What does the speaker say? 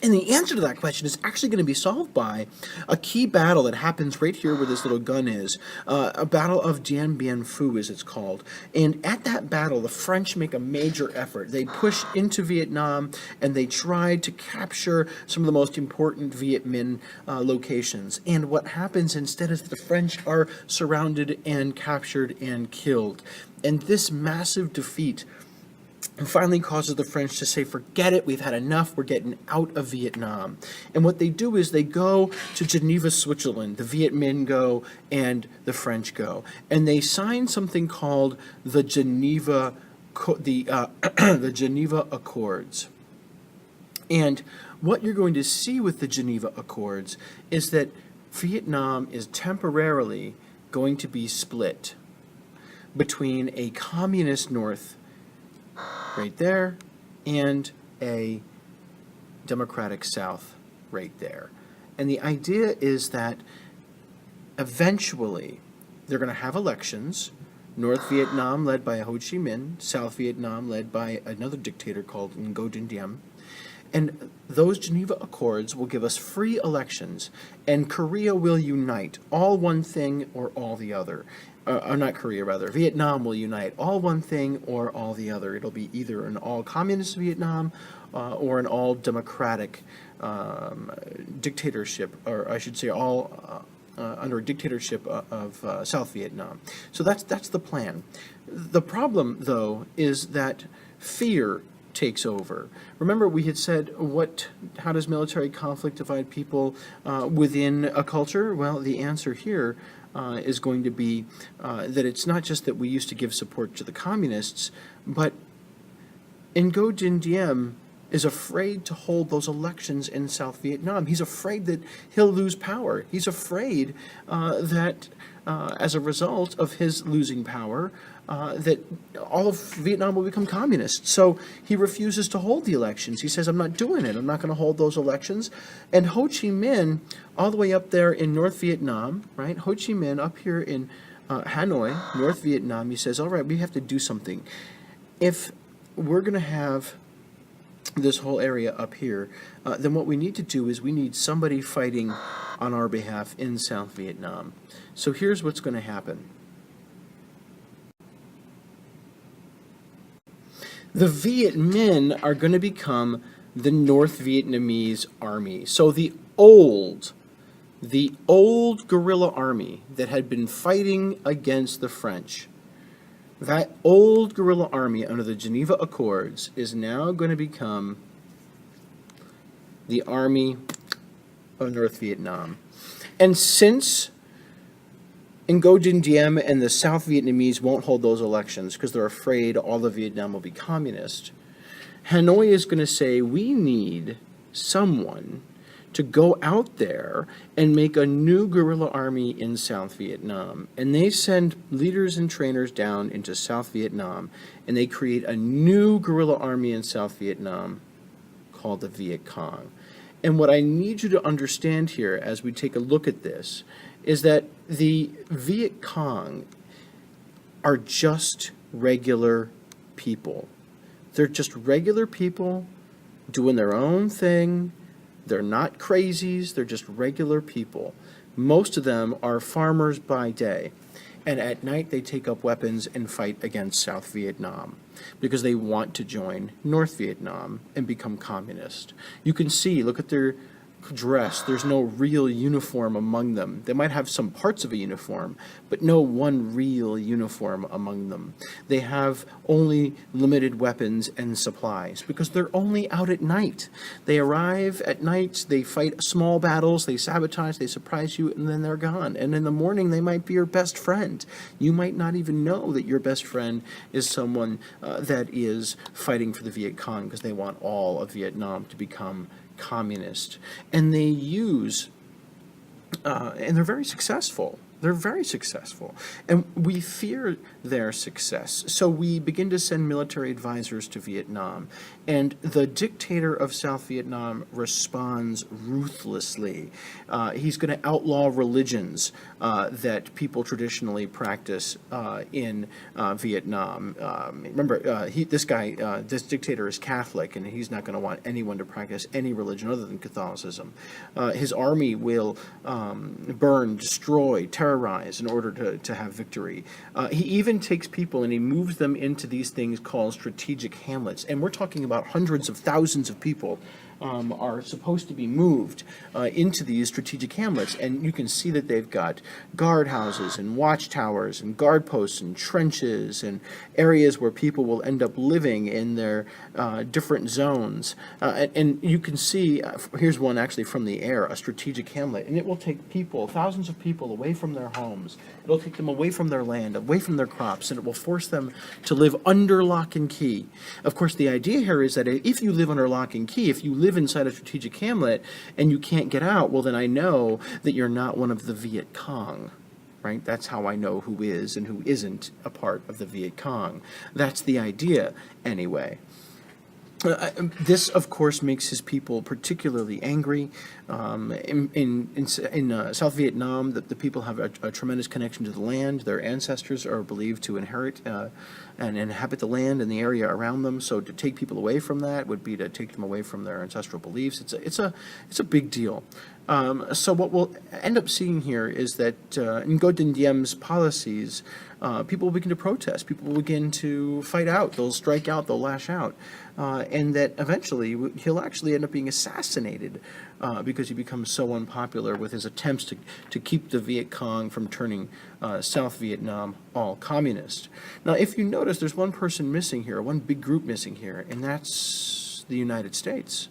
And the answer to that question is actually going to be solved by a key battle that happens right here where this little gun is, a battle of Dien Bien Phu, as it's called. And at that battle, the French make a major effort. They push into Vietnam, and they try to capture some of the most important Viet Minh locations. And what happens instead is the French are surrounded and captured and killed. And this massive defeat finally causes the French to say, forget it, we've had enough, we're getting out of Vietnam. And what they do is they go to Geneva, Switzerland. The Viet Minh go and the French go. And they sign something called the Geneva the Geneva Accords. And what you're going to see with the Geneva Accords is that Vietnam is temporarily going to be split between a communist North right there, and a democratic South right there. And the idea is that eventually they're going to have elections, North Vietnam led by Ho Chi Minh, South Vietnam led by another dictator called Ngo Dinh Diem. And those Geneva Accords will give us free elections, and Korea will unite, all one thing or all the other. Not Korea, rather. Vietnam will unite, all one thing or all the other. It'll be either an all-communist Vietnam or an all-democratic dictatorship, or I should say all under a dictatorship of South Vietnam. So that's the plan. The problem, though, is that fear takes over. Remember, we had said, how does military conflict divide people within a culture? Well, the answer here is going to be that it's not just that we used to give support to the communists, but Ngo Dinh Diem is afraid to hold those elections in South Vietnam. He's afraid that he'll lose power. He's afraid that as a result of his losing power, that all of Vietnam will become communist. So he refuses to hold the elections. He says, I'm not doing it. I'm not going to hold those elections. And Ho Chi Minh, all the way up there in North Vietnam, right? Ho Chi Minh up here in Hanoi, North Vietnam, he says, all right, we have to do something. If we're going to have this whole area up here, then what we need to do is we need somebody fighting on our behalf in South Vietnam. So here's what's going to happen. The Viet Minh are going to become the North Vietnamese army. So the old guerrilla army that had been fighting against the French, that old guerrilla army under the Geneva Accords is now going to become the army of North Vietnam. And since Ngo Dinh Diem and the South Vietnamese won't hold those elections because they're afraid all of Vietnam will be communist, Hanoi is going to say, we need someone to go out there and make a new guerrilla army in South Vietnam. And they send leaders and trainers down into South Vietnam, and they create a new guerrilla army in South Vietnam called the Viet Cong. And what I need you to understand here as we take a look at this is that the Viet Cong are just regular people. They're just regular people doing their own thing. They're not crazies. They're just regular people. Most of them are farmers by day. And at night they take up weapons and fight against South Vietnam because they want to join North Vietnam and become communist. You can see, look at their dress. There's no real uniform among them. They might have some parts of a uniform, but no one real uniform among them. They have only limited weapons and supplies because they're only out at night. They arrive at night, they fight small battles, they sabotage, they surprise you, and then they're gone. And in the morning, they might be your best friend. You might not even know that your best friend is someone that is fighting for the Viet Cong because they want all of Vietnam to become communist. And they use, and they're very successful. They're very successful, and we fear their success. So we begin to send military advisors to Vietnam, and the dictator of South Vietnam responds ruthlessly. He's going to outlaw religions that people traditionally practice in Vietnam. Remember, this dictator is Catholic, and he's not going to want anyone to practice any religion other than Catholicism. His army will burn, destroy, terrorize in order to have victory. He even takes people and he moves them into these things called strategic hamlets. And we're talking about hundreds of thousands of people are supposed to be moved into these strategic hamlets. And you can see that they've got guardhouses and watchtowers and guard posts and trenches and areas where people will end up living in their different zones. And you can see, here's one actually from the air, a strategic hamlet. And it will take people, thousands of people, away from their homes. It'll take them away from their land, away from their crops, and it will force them to live under lock and key. Of course, the idea here is that if you live under lock and key, if you live inside a strategic hamlet and you can't get out, well, then I know that you're not one of the Viet Cong. Right? That's how I know who is and who isn't a part of the Viet Cong. That's the idea, anyway. This, of course, makes his people particularly angry. In South Vietnam, the people have a tremendous connection to the land. Their ancestors are believed to inherit and inhabit the land and the area around them. So to take people away from that would be to take them away from their ancestral beliefs. It's a big deal. So what we'll end up seeing here is that in Ngo Dinh Diem's policies, people will begin to protest. People will begin to fight out. They'll strike out. They'll lash out. And that eventually he'll actually end up being assassinated because he becomes so unpopular with his attempts to keep the Viet Cong from turning South Vietnam all communist. Now, if you notice, there's one person missing here, one big group missing here, and that's the United States.